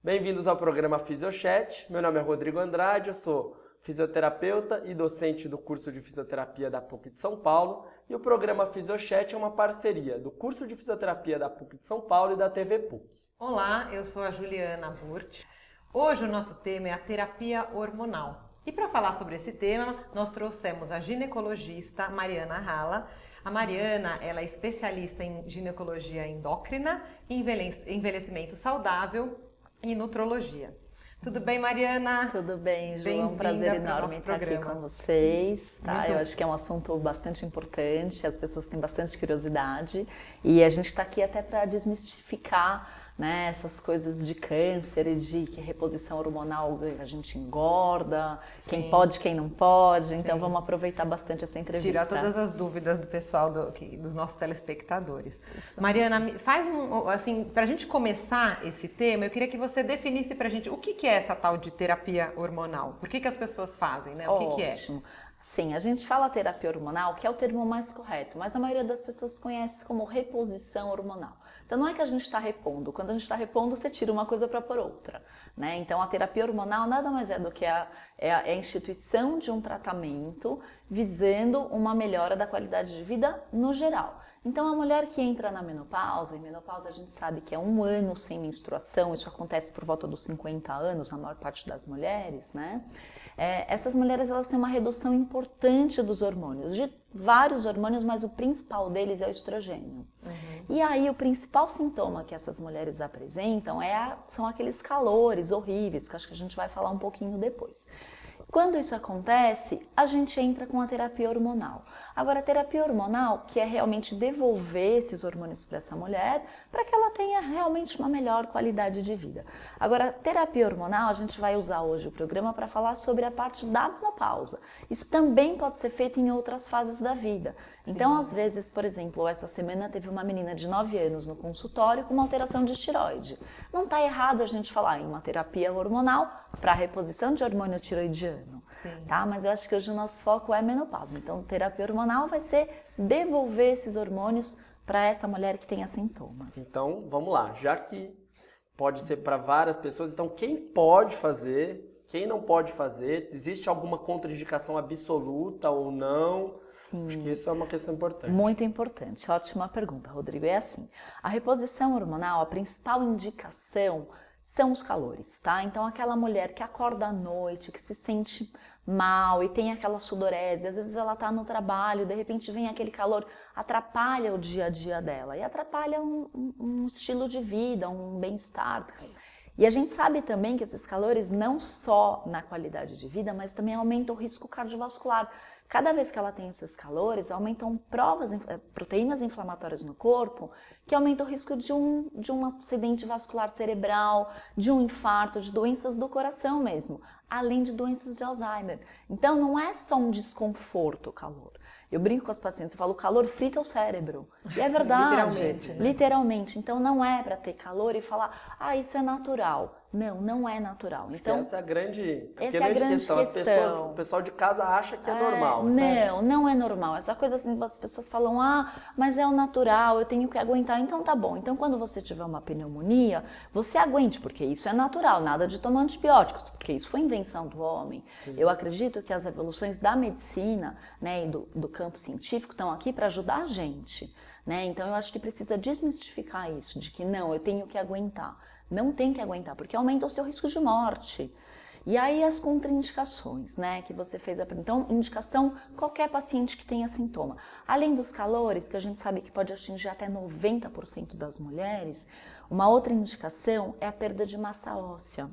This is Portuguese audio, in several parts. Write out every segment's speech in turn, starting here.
Bem-vindos ao programa Fisiochat. Meu nome é Rodrigo Andrade, eu sou fisioterapeuta e docente do curso de fisioterapia da PUC de São Paulo. E o programa Fisiochat é uma parceria do curso de fisioterapia da PUC de São Paulo e da TV PUC. Olá, eu sou a Juliana Burt. Hoje o nosso tema é a terapia hormonal. E para falar sobre esse tema, nós trouxemos a ginecologista Mariana Rala. A Mariana, ela é especialista em ginecologia endócrina, envelhecimento saudável e nutrologia. Tudo bem, Mariana? Tudo bem, Ju. É um prazer enorme estar aqui com vocês. Tá? Eu acho que é um assunto bastante importante, as pessoas têm bastante curiosidade e a gente está aqui até para desmistificar, né, essas coisas de câncer e de que reposição hormonal a gente engorda, Sim. Quem pode, quem não pode. Sim. Então vamos aproveitar bastante essa entrevista. Tirar todas as dúvidas do pessoal, dos nossos telespectadores. Mariana, faz assim, para a gente começar esse tema, eu queria que você definisse para a gente o que é essa tal de terapia hormonal. Por que as pessoas fazem, né? O que é? Ótimo. Sim, a gente fala terapia hormonal, que é o termo mais correto, mas a maioria das pessoas conhece como reposição hormonal. Então não é que a gente está repondo, quando a gente está repondo você tira uma coisa para pôr outra, né? Então a terapia hormonal nada mais é do que a instituição de um tratamento visando uma melhora da qualidade de vida no geral. Então a mulher que entra na menopausa, e menopausa a gente sabe que é 1 ano sem menstruação, isso acontece por volta dos 50 anos na maior parte das mulheres, né? Essas mulheres elas têm uma redução importante dos hormônios, de vários hormônios, mas o principal deles é o estrogênio. E aí o principal sintoma que essas mulheres apresentam são aqueles calores horríveis, que eu acho que a gente vai falar um pouquinho depois. Quando isso acontece, a gente entra com a terapia hormonal. Agora, a terapia hormonal, que é realmente devolver esses hormônios para essa mulher, para que ela tenha realmente uma melhor qualidade de vida. Agora, terapia hormonal, a gente vai usar hoje o programa para falar sobre a parte da menopausa. Isso também pode ser feito em outras fases da vida. Sim. Então, às vezes, por exemplo, essa semana teve uma menina de 9 anos no consultório com uma alteração de tireoide. Não está errado a gente falar em uma terapia hormonal para reposição de hormônio tiroidiano. Tá? Mas eu acho que hoje o nosso foco é menopausa. Então, terapia hormonal vai ser devolver esses hormônios para essa mulher que tenha sintomas. Então, vamos lá. Já que pode ser para várias pessoas, então quem pode fazer, quem não pode fazer? Existe alguma contraindicação absoluta ou não? Sim. Acho que isso é uma questão importante. Muito importante. Ótima pergunta, Rodrigo. É assim, a reposição hormonal, a principal indicação são os calores, tá? Então aquela mulher que acorda à noite, que se sente mal e tem aquela sudorese, às vezes ela tá no trabalho, de repente vem aquele calor, atrapalha o dia a dia dela e atrapalha um estilo de vida, um bem-estar. E a gente sabe também que esses calores não só na qualidade de vida, mas também aumentam o risco cardiovascular. Cada vez que ela tem esses calores, aumentam proteínas inflamatórias no corpo, que aumentam o risco de um acidente vascular cerebral, de um infarto, de doenças do coração mesmo, além de doenças de Alzheimer. Então não é só um desconforto o calor. Eu brinco com as pacientes, eu falo, o calor frita o cérebro. E é verdade. Literalmente, né? Literalmente. Então não é para ter calor e falar, isso é natural. Não, não é natural. Então, essa é a grande questão. O pessoal de casa acha que é normal. Não, não é normal. Essa coisa assim, as pessoas falam, mas é o natural, eu tenho que aguentar. Então tá bom. Então quando você tiver uma pneumonia, você aguente, porque isso é natural. Nada de tomar antibióticos, porque isso foi invenção do homem. Sim. Eu acredito que as evoluções da medicina, né, e do campo científico estão aqui para ajudar a gente. Né? Então eu acho que precisa desmistificar isso, de que não, eu tenho que aguentar. Não tem que aguentar, porque aumenta o seu risco de morte. E aí as contraindicações, né, que você fez. Então, indicação, qualquer paciente que tenha sintoma. Além dos calores, que a gente sabe que pode atingir até 90% das mulheres, uma outra indicação é a perda de massa óssea.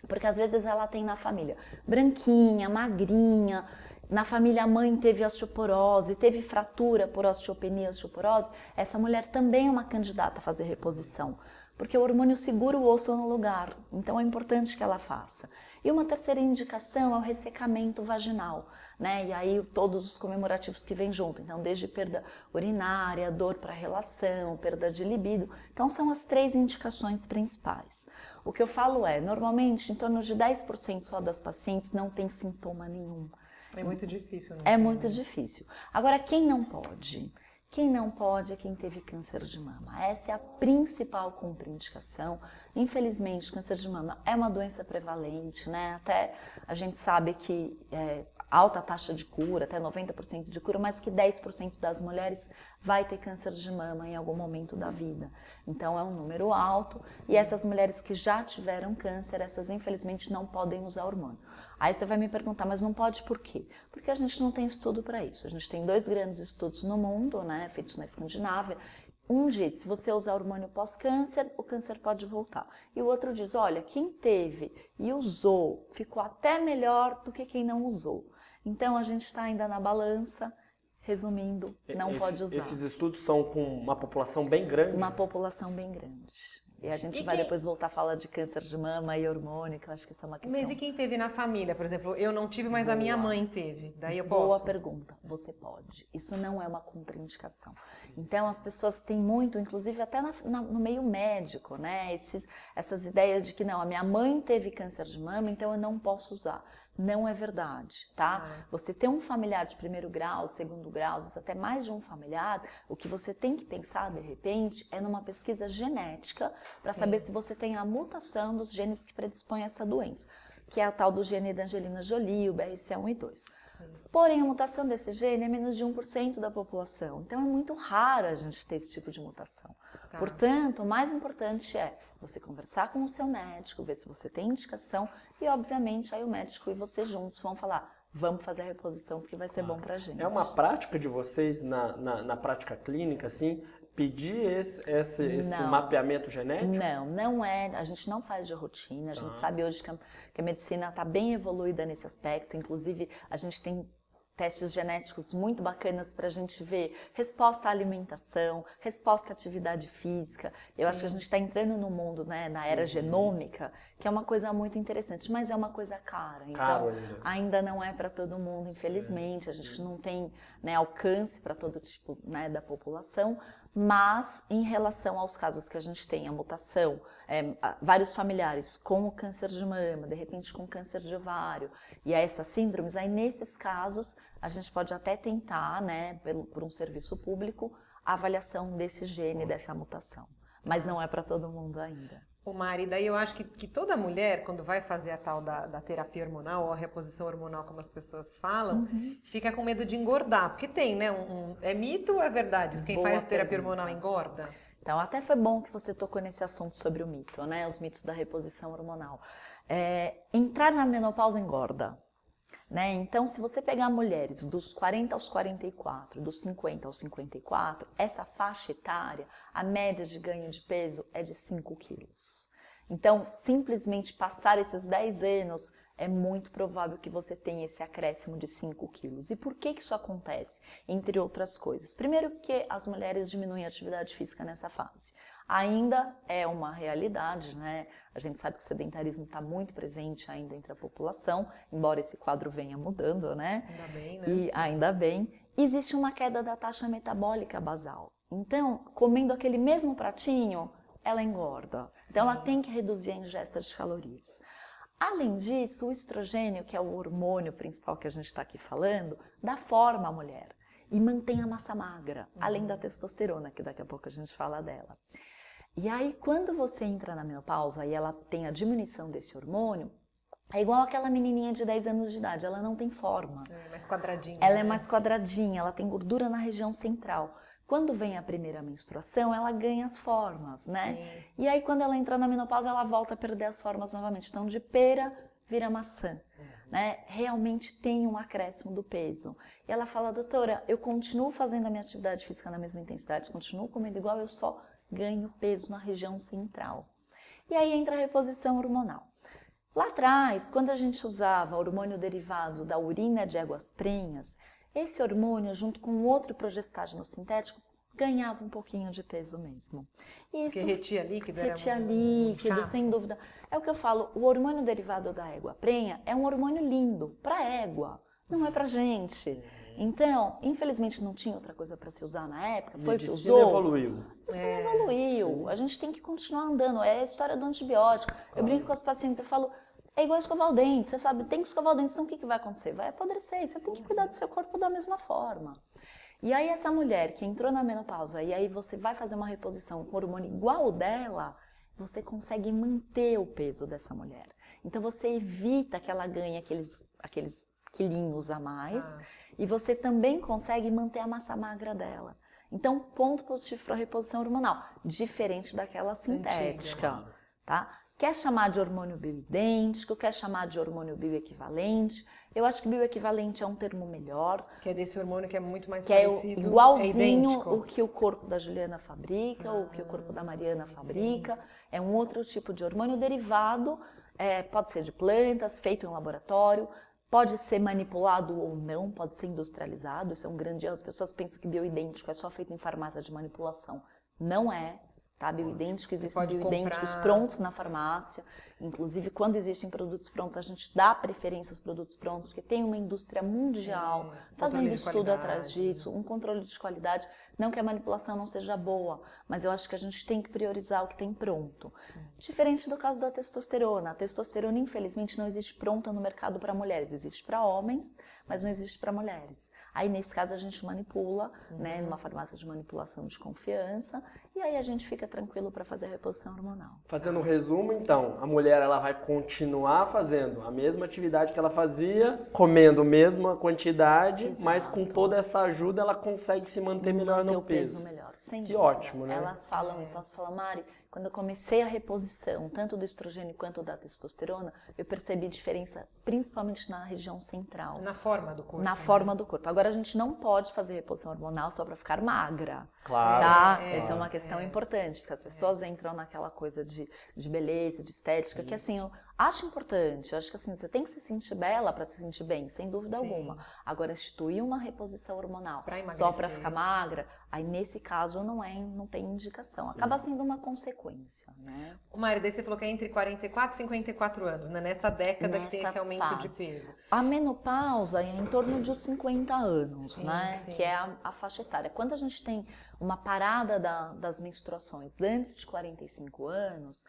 Porque às vezes ela tem na família branquinha, magrinha, na família a mãe teve osteoporose, teve fratura por osteopenia, osteoporose, essa mulher também é uma candidata a fazer reposição. Porque o hormônio segura o osso no lugar, então é importante que ela faça. E uma terceira indicação é o ressecamento vaginal, né? E aí todos os comemorativos que vêm junto, então desde perda urinária, dor para relação, perda de libido. Então são as 3 indicações principais. O que eu falo normalmente em torno de 10% só das pacientes não tem sintoma nenhum. É muito difícil, né? É muito difícil. Agora, quem não pode? Quem não pode é quem teve câncer de mama. Essa é a principal contraindicação. Infelizmente, o câncer de mama é uma doença prevalente, né? Até a gente sabe que alta taxa de cura, até 90% de cura, mas que 10% das mulheres vai ter câncer de mama em algum momento da vida. Então é um número alto. Sim. E essas mulheres que já tiveram câncer, essas infelizmente não podem usar hormônio. Aí você vai me perguntar, mas não pode por quê? Porque a gente não tem estudo para isso. A gente tem 2 grandes estudos no mundo, né, feitos na Escandinávia. Um diz, se você usar hormônio pós-câncer, o câncer pode voltar. E o outro diz, olha, quem teve e usou ficou até melhor do que quem não usou. Então a gente está ainda na balança. Resumindo, não pode usar. Esses estudos são com uma população bem grande? Uma população bem grande. E a gente vai depois voltar a falar de câncer de mama e hormônio, que eu acho que isso é uma questão. Mas e quem teve na família? Por exemplo, eu não tive, mas a minha mãe teve. Daí eu posso? posso? Boa pergunta. Você pode. Isso não é uma contraindicação. Então, as pessoas têm muito, inclusive até no meio médico, né? Essas ideias de que não, a minha mãe teve câncer de mama, então eu não posso usar. Não é verdade, tá? Você ter um familiar de 1º grau, de 2º grau, às vezes até mais de um familiar, o que você tem que pensar, de repente, é numa pesquisa genética para saber se você tem a mutação dos genes que predispõem a essa doença, que é a tal do gene da Angelina Jolie, o BRCA1 e 2. Porém, a mutação desse gene é menos de 1% da população. Então, é muito raro a gente ter esse tipo de mutação. Tá. Portanto, o mais importante é você conversar com o seu médico, ver se você tem indicação e, obviamente, aí o médico e você juntos vão falar, vamos fazer a reposição porque vai ser bom pra gente. É uma prática de vocês na prática clínica, assim, pedir esse mapeamento genético? Não é. A gente não faz de rotina. A gente sabe hoje que a medicina está bem evoluída nesse aspecto. Inclusive, a gente tem testes genéticos muito bacanas para a gente ver resposta à alimentação, resposta à atividade física. Eu acho que a gente está entrando no mundo, né, na era genômica, que é uma coisa muito interessante, mas é uma coisa cara. Então, ainda não é para todo mundo, infelizmente. A gente não tem, né, alcance para todo tipo, né, da população. Mas, em relação aos casos que a gente tem, a mutação, vários familiares com o câncer de mama, de repente com câncer de ovário, e a essas síndromes, aí nesses casos, a gente pode até tentar, né, por um serviço público, a avaliação desse gene, dessa mutação. Mas não é para todo mundo ainda. Ô Mari, daí eu acho que toda mulher, quando vai fazer a tal da terapia hormonal, ou a reposição hormonal, como as pessoas falam, fica com medo de engordar. Porque tem, né? É mito ou é verdade? Quem faz terapia hormonal engorda? Então, até foi bom que você tocou nesse assunto sobre o mito, né? Os mitos da reposição hormonal. Entrar na menopausa engorda. Né? Então, se você pegar mulheres dos 40 aos 44, dos 50 aos 54, essa faixa etária, a média de ganho de peso é de 5 quilos. Então, simplesmente passar esses 10 anos, é muito provável que você tenha esse acréscimo de 5 quilos. E por que isso acontece? Entre outras coisas. Primeiro, porque as mulheres diminuem a atividade física nessa fase. Ainda é uma realidade, né? A gente sabe que o sedentarismo está muito presente ainda entre a população, embora esse quadro venha mudando, né? Ainda bem, né? E ainda bem. Existe uma queda da taxa metabólica basal. Então, comendo aquele mesmo pratinho, ela engorda. Então, ela tem que reduzir a ingesta de calorias. Além disso, o estrogênio, que é o hormônio principal que a gente está aqui falando, dá forma à mulher e mantém a massa magra, além da testosterona, que daqui a pouco a gente fala dela. E aí, quando você entra na menopausa e ela tem a diminuição desse hormônio, é igual aquela menininha de 10 anos de idade, ela não tem forma. É mais quadradinha. Ela é mais quadradinha, ela tem gordura na região central. Quando vem a primeira menstruação, ela ganha as formas, né? Sim. E aí, quando ela entra na menopausa, ela volta a perder as formas novamente. Então, de pera vira maçã, né? Realmente tem um acréscimo do peso. E ela fala, doutora, eu continuo fazendo a minha atividade física na mesma intensidade, continuo comendo igual, eu só ganho peso na região central. E aí entra a reposição hormonal. Lá atrás, quando a gente usava hormônio derivado da urina de éguas prenhas, esse hormônio, junto com outro progestágeno sintético, ganhava um pouquinho de peso mesmo. Porque retia líquido? Retia líquido, sem dúvida. É o que eu falo, o hormônio derivado da égua prenha é um hormônio lindo para égua, não é pra gente. Então, infelizmente não tinha outra coisa para se usar na época, foi o que usou. Evoluiu. A medicina evoluiu, a gente tem que continuar andando, é a história do antibiótico. Eu brinco com os pacientes, eu falo, é igual escovar o dente, você sabe, tem que escovar o dente, então o que vai acontecer? Vai apodrecer, você tem que cuidar do seu corpo da mesma forma. E aí essa mulher que entrou na menopausa e aí você vai fazer uma reposição com hormônio igual ao dela, você consegue manter o peso dessa mulher. Então você evita que ela ganhe aqueles quilinhos a mais e você também consegue manter a massa magra dela. Então, ponto positivo para a reposição hormonal, diferente daquela sintética, tá? Quer chamar de hormônio bioidêntico, quer chamar de hormônio bioequivalente. Eu acho que bioequivalente é um termo melhor. Que é desse hormônio que é muito mais que parecido. É igualzinho o que o corpo da Juliana fabrica, o que o corpo da Mariana fabrica. Sim. É um outro tipo de hormônio derivado, pode ser de plantas, feito em laboratório, pode ser manipulado ou não, pode ser industrializado. Isso é um grande erro. As pessoas pensam que bioidêntico é só feito em farmácia de manipulação. Não é. Tá, bioidêntico, existem bioidênticos prontos na farmácia, inclusive quando existem produtos prontos a gente dá preferência aos produtos prontos, porque tem uma indústria mundial fazendo estudo atrás disso, um controle de qualidade, não que a manipulação não seja boa, mas eu acho que a gente tem que priorizar o que tem pronto. Sim. Diferente do caso da testosterona, a testosterona infelizmente não existe pronta no mercado para mulheres, existe para homens, mas não existe para mulheres. Aí nesse caso a gente manipula, né, numa farmácia de manipulação de confiança, e aí a gente fica tranquilo para fazer a reposição hormonal. Fazendo um resumo, então, a mulher ela vai continuar fazendo a mesma atividade que ela fazia, comendo a mesma quantidade, exato, mas com toda essa ajuda ela consegue se manter melhor no peso. Melhor, sem que dúvida. Ótimo, né? Elas falam isso, elas falam, Mari, quando eu comecei a reposição, tanto do estrogênio quanto da testosterona, eu percebi diferença, principalmente na região central. Na forma do corpo. Na forma do corpo. Agora, a gente não pode fazer reposição hormonal só para ficar magra. Claro. Tá? Essa é uma questão importante, que as pessoas entram naquela coisa de beleza, de estética, que assim, eu acho importante. Eu acho que assim, você tem que se sentir bela para se sentir bem, sem dúvida alguma. Agora, instituir uma reposição hormonal só para ficar magra, aí nesse caso não tem indicação. Acaba sendo uma consequência, né? Mari, daí você falou que é entre 44 e 54 anos, né? Nessa década que tem esse aumento de peso. A menopausa é em torno de 50 anos, né? Sim. Que é a faixa etária. Quando a gente tem uma parada das menstruações antes de 45 anos,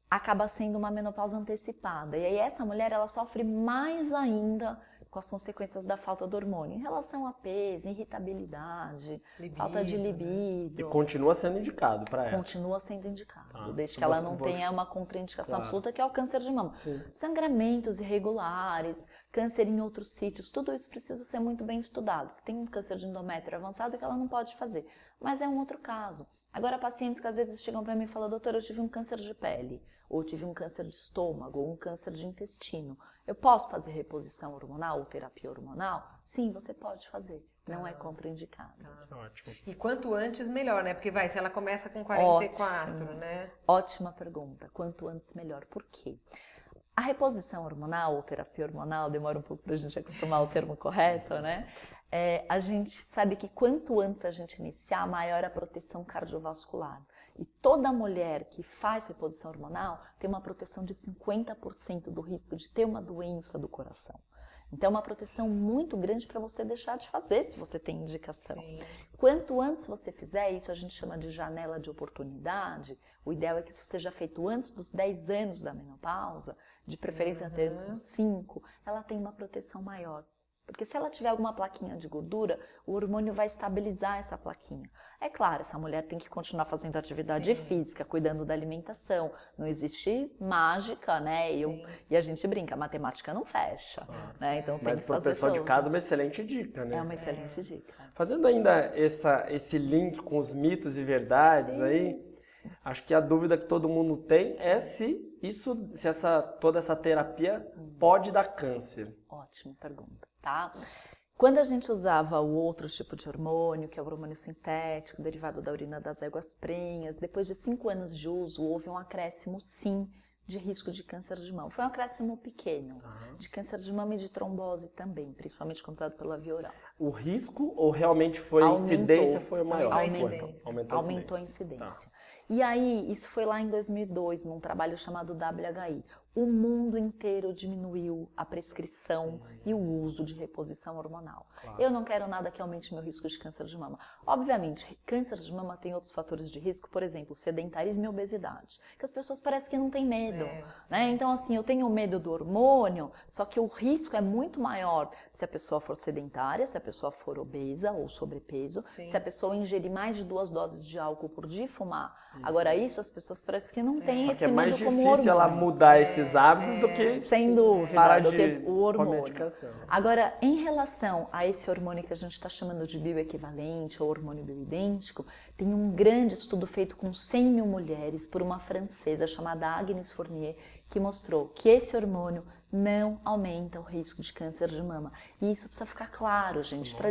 acaba sendo uma menopausa antecipada. E aí essa mulher, ela sofre mais ainda com as consequências da falta do hormônio, em relação a peso, irritabilidade, falta de libido. E continua sendo indicado para essa? Continua sendo indicado, desde que ela não tenha uma contraindicação absoluta, que é o câncer de mama. Sim. Sangramentos irregulares, câncer em outros sítios, tudo isso precisa ser muito bem estudado. Tem um câncer de endométrio avançado que ela não pode fazer, mas é um outro caso. Agora, pacientes que às vezes chegam para mim e falam, doutora, eu tive um câncer de pele, ou tive um câncer de estômago, ou um câncer de intestino. Eu posso fazer reposição hormonal ou terapia hormonal? Sim, você pode fazer. Não é contraindicado. Ótimo. E quanto antes, melhor, né? Porque se ela começa com 44, ótimo, né? Ótima pergunta. Quanto antes, melhor. Por quê? A reposição hormonal ou terapia hormonal, demora um pouco para a gente acostumar o termo correto, né? A gente sabe que quanto antes a gente iniciar, maior a proteção cardiovascular. E toda mulher que faz reposição hormonal tem uma proteção de 50% do risco de ter uma doença do coração. Então é uma proteção muito grande para você deixar de fazer, se você tem indicação. Sim. Quanto antes você fizer, isso a gente chama de janela de oportunidade, o ideal é que isso seja feito antes dos 10 anos da menopausa, de preferência até antes dos 5, ela tem uma proteção maior. Porque se ela tiver alguma plaquinha de gordura, o hormônio vai estabilizar essa plaquinha. É claro, essa mulher tem que continuar fazendo atividade física, cuidando da alimentação. Não existe mágica, né? E a gente brinca, a matemática não fecha. Né? Então, mas para o pessoal de casa é uma excelente dica, né? É uma excelente dica. Fazendo ainda esse link com os mitos e verdades aí, acho que a dúvida que todo mundo tem é se toda essa terapia pode dar câncer. Ótima pergunta. Tá? Quando a gente usava o outro tipo de hormônio, que é o hormônio sintético, derivado da urina das éguas prenhas, depois de 5 anos de uso, houve um acréscimo, sim, de risco de câncer de mama. Foi um acréscimo pequeno, de câncer de mama e de trombose também, principalmente quando usado pela via oral. O risco ou realmente foi a incidência foi maior? Aumentou a incidência. E aí, isso foi lá em 2002, num trabalho chamado WHI. O mundo inteiro diminuiu a prescrição e o uso de reposição hormonal. Claro. Eu não quero nada que aumente meu risco de câncer de mama. Obviamente, câncer de mama tem outros fatores de risco, por exemplo, sedentarismo e obesidade, que as pessoas parecem que não têm medo. Né? Então, assim, eu tenho medo do hormônio, só que o risco é muito maior se a pessoa for sedentária, se a pessoa for obesa ou sobrepeso, Sim. se a pessoa ingerir mais de 2 doses de álcool por dia e fumar. Agora isso as pessoas parece que não têm esse é mais medo como difícil hormônio. ela mudar esses hábitos do que Sem dúvida, parar do de que o com a hormônio. medicação. Agora, em relação a esse hormônio que a gente está chamando de bioequivalente ou hormônio bioidêntico, tem um grande estudo feito com 100 mil mulheres por uma francesa chamada Agnes Fournier, que mostrou que esse hormônio não aumenta o risco de câncer de mama. E isso precisa ficar claro, gente, para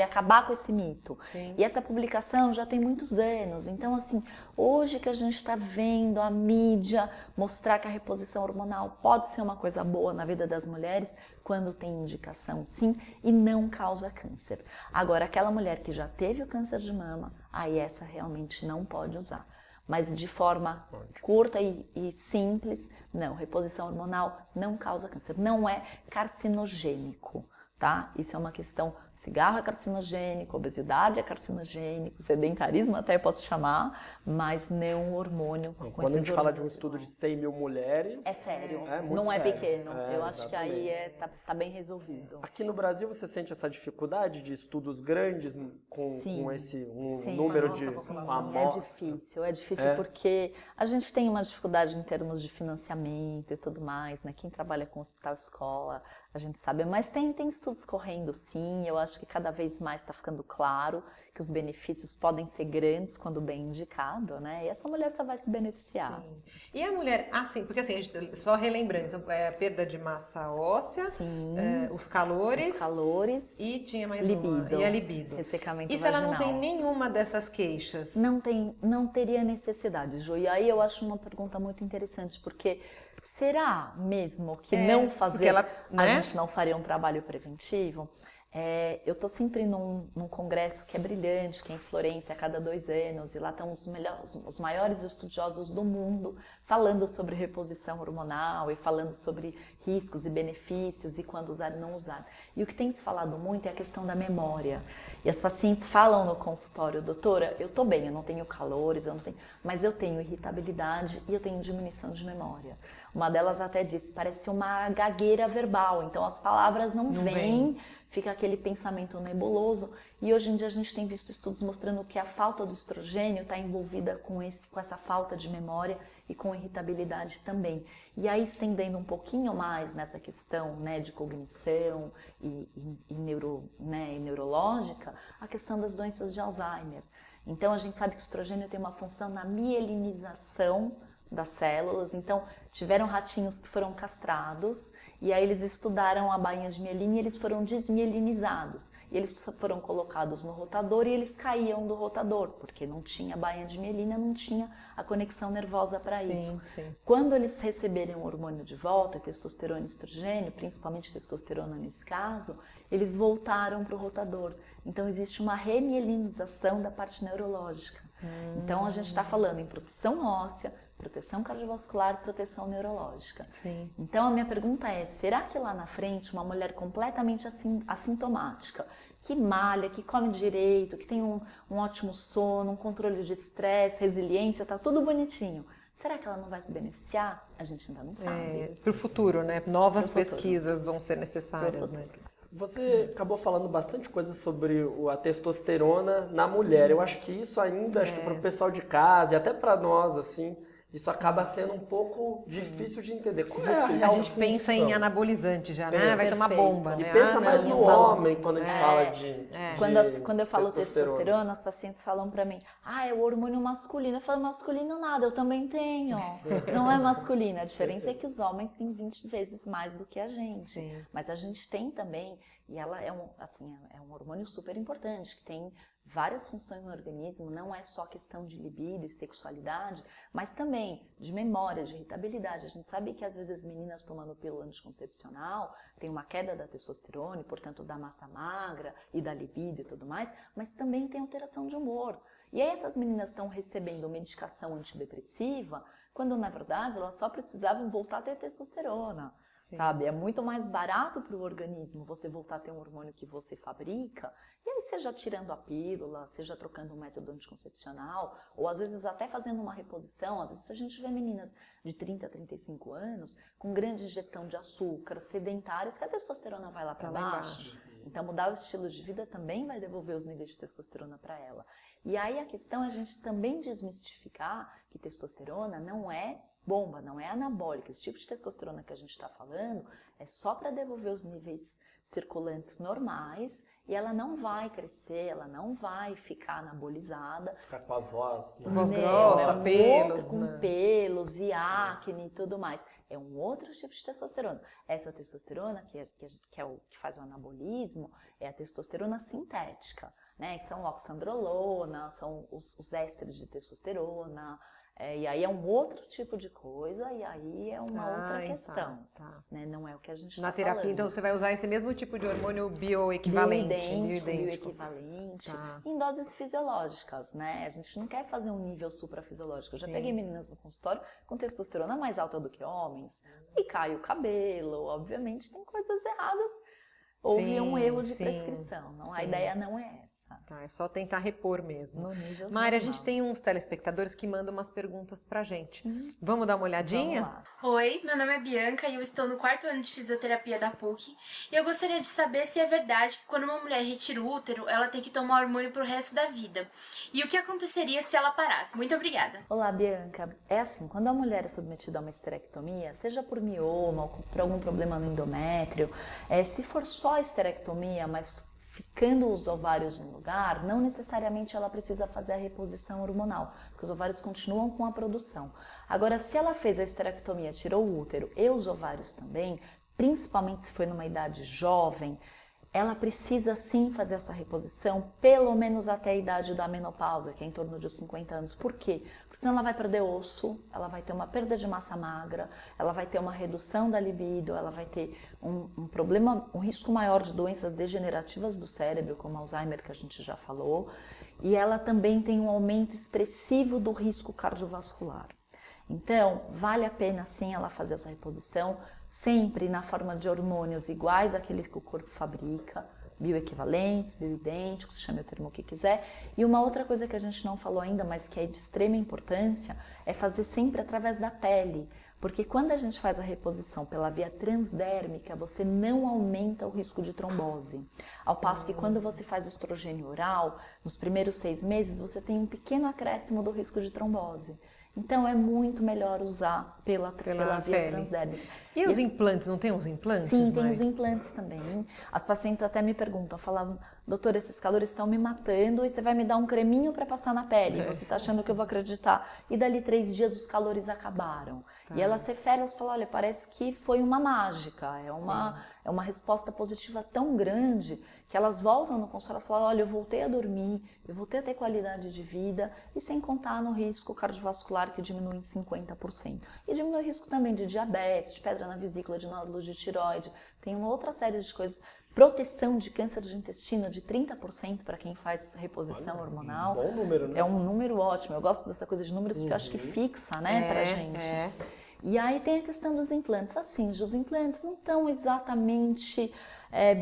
acabar com esse mito. Sim. E essa publicação já tem muitos anos. Então, assim, hoje que a gente está vendo a mídia mostrar que a reposição hormonal pode ser uma coisa boa na vida das mulheres, quando tem indicação, sim, e não causa câncer. Agora, aquela mulher que já teve o câncer de mama, aí essa realmente não pode usar. Mas de forma curta e simples, não. Reposição hormonal não causa câncer, não é carcinogênico, tá? Isso é uma questão, cigarro é carcinogênico, obesidade é carcinogênico, sedentarismo até posso chamar, mas não o hormônio. Quando a gente fala de um estudo de 100 mil mulheres... É sério, muito não é sério. pequeno. Eu acho que aí tá bem resolvido. Aqui no Brasil você sente essa dificuldade de estudos grandes com esse número de Sim, é difícil porque a gente tem uma dificuldade em termos de financiamento e tudo mais, né? Quem trabalha com hospital escola, a gente sabe, mas tem estudos correndo sim, eu acho que cada vez mais está ficando claro que os benefícios podem ser grandes quando bem indicado, né? E essa mulher só vai se beneficiar. Sim. E a mulher, assim, porque assim, a gente, só relembrando, então, a perda de massa óssea, os calores e tinha mais libido, e a libido. Ressecamento vaginal. E se vaginal. ela não tem nenhuma dessas queixas? Não teria necessidade, Ju. E aí eu acho uma pergunta muito interessante, porque será mesmo que não fazer, a gente não faria um trabalho preventivo? Eu estou sempre num congresso que é brilhante, que é em Florença, a cada 2 anos, e lá estão os maiores estudiosos do mundo falando sobre reposição hormonal e falando sobre riscos e benefícios e quando usar e não usar. E o que tem se falado muito é a questão da memória. E as pacientes falam no consultório, doutora, eu estou bem, eu não tenho calores, mas eu tenho irritabilidade e eu tenho diminuição de memória. Uma delas até disse, parece uma gagueira verbal, então as palavras não vêm, fica aquele pensamento nebuloso. E hoje em dia a gente tem visto estudos mostrando que a falta do estrogênio está envolvida com essa falta de memória e com irritabilidade também. E aí estendendo um pouquinho mais nessa questão, né, de cognição e neurológica, a questão das doenças de Alzheimer. Então a gente sabe que o estrogênio tem uma função na mielinização das células, então tiveram ratinhos que foram castrados e aí eles estudaram a bainha de mielina e eles foram desmielinizados. E eles foram colocados no rotador e eles caíam do rotador, porque não tinha bainha de mielina, não tinha a conexão nervosa para isso. Sim. Quando eles receberem o hormônio de volta, testosterona e estrogênio, principalmente testosterona nesse caso, eles voltaram para o rotador. Então existe uma remielinização da parte neurológica. Então a gente está falando em proteção óssea, proteção cardiovascular, proteção neurológica. Sim. Então a minha pergunta é, será que lá na frente uma mulher completamente assintomática, que malha, que come direito, que tem um ótimo sono, um controle de estresse, resiliência, tá tudo bonitinho, será que ela não vai se beneficiar? A gente ainda não sabe. Para o futuro, né? Novas pesquisas vão ser necessárias, né? Você acabou falando bastante coisa sobre a testosterona na mulher. Eu acho que isso ainda, acho que para o pessoal de casa e até para nós, assim, isso acaba sendo um pouco difícil de entender. Qual é a real gente função? pensa em anabolizante já, né? Vai tomar bomba, E né? pensa mais no homem quando a gente fala de Quando eu falo testosterona, as pacientes falam pra mim, é o hormônio masculino. Eu falo, masculino nada, eu também tenho. Não é masculino. A diferença é que os homens têm 20 vezes mais do que a gente. Sim. Mas a gente tem também, e ela é um hormônio super importante, que tem várias funções no organismo, não é só questão de libido e sexualidade, mas também de memória, de irritabilidade. A gente sabe que às vezes as meninas tomando pílula anticoncepcional tem uma queda da testosterona, e, portanto da massa magra e da libido e tudo mais, mas também tem alteração de humor. E aí essas meninas estão recebendo medicação antidepressiva, quando na verdade elas só precisavam voltar a ter testosterona. Sim. Sabe? É muito mais barato para o organismo você voltar a ter um hormônio que você fabrica, e aí seja tirando a pílula, seja trocando um método anticoncepcional, ou às vezes até fazendo uma reposição. Às vezes a gente vê meninas de 30 a 35 anos com grande ingestão de açúcar, sedentárias, que a testosterona vai lá para baixo. Então, mudar o estilo de vida também vai devolver os níveis de testosterona para ela. E aí a questão é a gente também desmistificar que testosterona não é bomba, não é anabólica. Esse tipo de testosterona que a gente está falando é só para devolver os níveis circulantes normais e ela não vai crescer, ela não vai ficar anabolizada. Ficar com a voz, né? Voz grossa, pelos, com né? pelos e acne e tudo mais. É um outro tipo de testosterona. Essa testosterona, que é o que faz o anabolismo, é a testosterona sintética, né? Que são oxandrolona, são os ésteres de testosterona. E aí é um outro tipo de coisa, e aí é uma outra questão. Né? Não é o que a gente está falando. Na terapia, então, você vai usar esse mesmo tipo de hormônio bioequivalente. Bioequivalente, em doses fisiológicas, né? A gente não quer fazer um nível suprafisiológico. Eu já peguei meninas no consultório com testosterona mais alta do que homens, e cai o cabelo, obviamente tem coisas erradas. Houve um erro de prescrição, não? A ideia não é essa. É só tentar repor mesmo. No nível Mari, a normal. gente tem uns telespectadores que mandam umas perguntas pra gente. Vamos dar uma olhadinha? Vamos lá. Oi, meu nome é Bianca e eu estou no 4º ano de fisioterapia da PUC. E eu gostaria de saber se é verdade que quando uma mulher retira o útero, ela tem que tomar hormônio pro resto da vida. E o que aconteceria se ela parasse? Muito obrigada. Olá, Bianca. É assim, quando a mulher é submetida a uma esterectomia, seja por mioma ou por algum problema no endométrio, se for só esterectomia, mas ficando os ovários no lugar, não necessariamente ela precisa fazer a reposição hormonal, porque os ovários continuam com a produção. Agora, se ela fez a esterectomia, tirou o útero e os ovários também, principalmente se foi numa idade jovem, ela precisa sim fazer essa reposição, pelo menos até a idade da menopausa, que é em torno de 50 anos. Por quê? Porque senão ela vai perder osso, ela vai ter uma perda de massa magra, ela vai ter uma redução da libido, ela vai ter um problema, um risco maior de doenças degenerativas do cérebro, como Alzheimer, que a gente já falou, e ela também tem um aumento expressivo do risco cardiovascular. Então, vale a pena sim ela fazer essa reposição, sempre na forma de hormônios iguais àqueles que o corpo fabrica, bioequivalentes, bioidênticos, chame o termo que quiser. E uma outra coisa que a gente não falou ainda, mas que é de extrema importância, é fazer sempre através da pele. Porque quando a gente faz a reposição pela via transdérmica, você não aumenta o risco de trombose. Ao passo que quando você faz estrogênio oral, nos primeiros 6 meses, você tem um pequeno acréscimo do risco de trombose. Então, é muito melhor usar pela via transdérmica. E os implantes? Não tem uns implantes? Sim, tem os implantes também. As pacientes até me perguntam, falavam, doutora, esses calores estão me matando e você vai me dar um creminho para passar na pele. Você está achando que eu vou acreditar? E dali 3 dias os calores acabaram. E elas referem, elas falam, olha, parece que foi uma mágica. É uma resposta positiva tão grande que elas voltam no consultório e falam, olha, eu voltei a dormir, eu voltei a ter qualidade de vida e sem contar no risco cardiovascular que diminui em 50%. E diminui o risco também de diabetes, de pedra na vesícula, de nódulos de tireoide. Tem uma outra série de coisas. Proteção de câncer de intestino de 30% para quem faz reposição hormonal. Bom número, né? É um número ótimo. Eu gosto dessa coisa de números porque eu acho que fixa, né, pra gente. E aí tem a questão dos implantes. Assim, os implantes não estão exatamente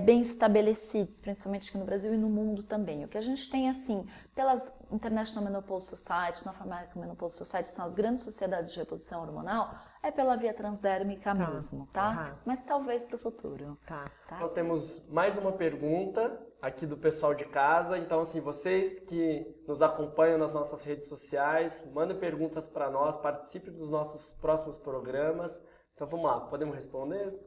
bem estabelecidos, principalmente aqui no Brasil e no mundo também. O que a gente tem, assim, pelas International Menopause Society, North American Menopause Society, são as grandes sociedades de reposição hormonal, é pela via transdérmica mesmo, tá? Mas talvez para o futuro. Tá. Nós temos mais uma pergunta aqui do pessoal de casa. Então, assim, vocês que nos acompanham nas nossas redes sociais, mandem perguntas para nós, participem dos nossos próximos programas. Então, vamos lá, podemos responder,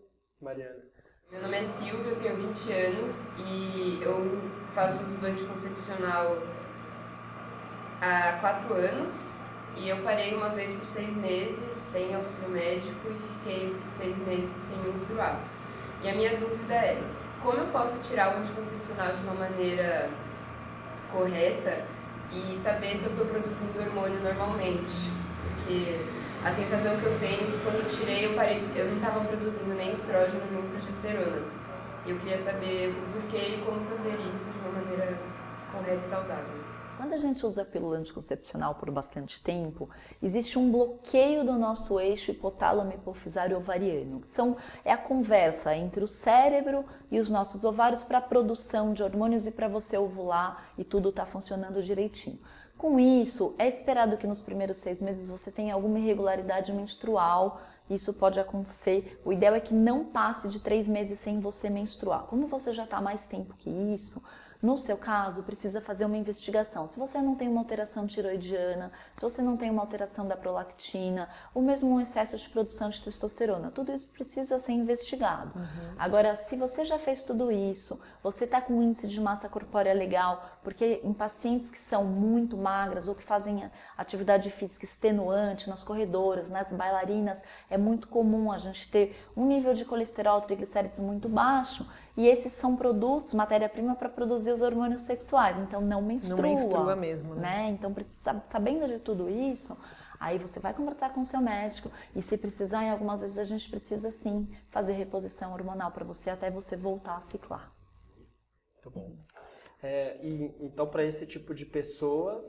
Mariana? Meu nome é Silvia, eu tenho 20 anos e eu faço uso do anticoncepcional há 4 anos. E eu parei uma vez por 6 meses sem auxílio médico e fiquei esses 6 meses sem menstruar. E a minha dúvida é, como eu posso tirar o anticoncepcional de uma maneira correta e saber se eu estou produzindo hormônio normalmente? Porque a sensação que eu tenho é que quando eu tirei, eu não estava produzindo nem estrógeno nem progesterona. E eu queria saber o porquê e como fazer isso de uma maneira correta e saudável. Quando a gente usa a pílula anticoncepcional por bastante tempo, existe um bloqueio do nosso eixo hipotálamo hipofisário ovariano. É a conversa entre o cérebro e os nossos ovários para a produção de hormônios e para você ovular e tudo está funcionando direitinho. Com isso, é esperado que nos primeiros 6 meses você tenha alguma irregularidade menstrual. Isso pode acontecer. O ideal é que não passe de 3 meses sem você menstruar. Como você já está há mais tempo que isso, no seu caso, precisa fazer uma investigação. Se você não tem uma alteração tiroidiana, se você não tem uma alteração da prolactina, ou mesmo um excesso de produção de testosterona, tudo isso precisa ser investigado. Agora, se você já fez tudo isso, você está com um índice de massa corpórea legal, porque em pacientes que são muito magras ou que fazem atividade física extenuante, nas corredoras, nas bailarinas, é muito comum a gente ter um nível de colesterol, triglicérides muito baixo, e esses são produtos, matéria-prima para produzir os hormônios sexuais, então não menstrua. Não menstrua mesmo, né? Então, sabendo de tudo isso, aí você vai conversar com o seu médico e se precisar, em algumas vezes a gente precisa sim fazer reposição hormonal para você até você voltar a ciclar. Muito bom. Então, para esse tipo de pessoas,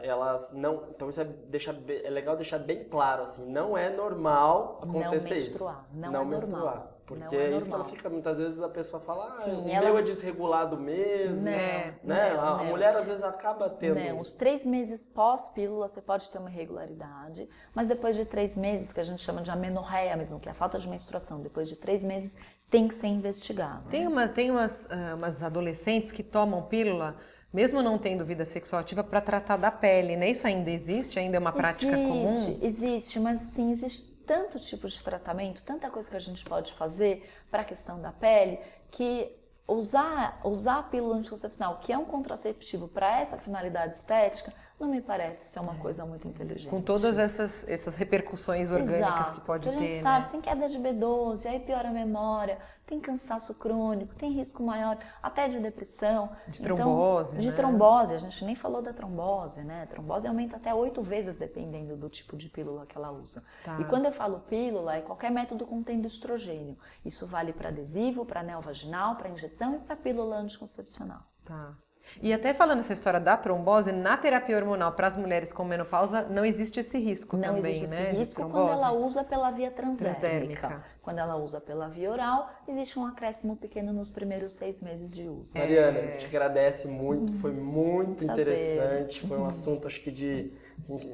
elas não... Então, isso é legal deixar bem claro, assim, não é normal acontecer isso. Não é menstruar. normal. Porque não é isso normal. ela fica, muitas vezes a pessoa fala, Sim, o meu é desregulado mesmo, né? A mulher às vezes acaba tendo... Não, os 3 meses pós-pílula você pode ter uma irregularidade, mas depois de 3 meses, que a gente chama de amenorreia mesmo, que é a falta de menstruação, depois de 3 meses tem que ser investigado. Tem umas adolescentes que tomam pílula, mesmo não tendo vida sexual ativa, para tratar da pele, né? Isso ainda existe? Ainda é uma prática comum? Existe, mas assim, existe tanto tipo de tratamento, tanta coisa que a gente pode fazer para a questão da pele, que usar a pílula anticoncepcional, que é um contraceptivo para essa finalidade estética, não me parece ser uma coisa muito inteligente. Com todas essas repercussões orgânicas que pode ter, a gente sabe, tem queda de B12, aí piora a memória, tem cansaço crônico, tem risco maior até de depressão. De trombose, então, de trombose, a gente nem falou da trombose, né? A trombose aumenta até 8 vezes dependendo do tipo de pílula que ela usa. Tá. E quando eu falo pílula, é qualquer método contendo estrogênio. Isso vale para adesivo, para anel vaginal, para injeção e para pílula anticoncepcional. Tá. E até falando essa história da trombose, na terapia hormonal para as mulheres com menopausa não existe esse risco também, né? Não existe esse risco quando ela usa pela via transdérmica. Quando ela usa pela via oral, existe um acréscimo pequeno nos primeiros 6 meses de uso. Mariana, a gente agradece muito, foi muito interessante, foi um assunto acho que de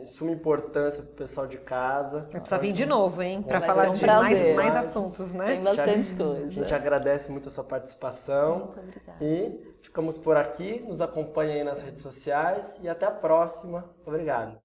suma importância para o pessoal de casa. Vai precisar vir de novo, hein? Para Vai falar ser um de prazer. mais assuntos, né? Tem bastante coisa. A gente agradece muito a sua participação. Muito obrigada. E ficamos por aqui, nos acompanhem aí nas redes sociais e até a próxima. Obrigado.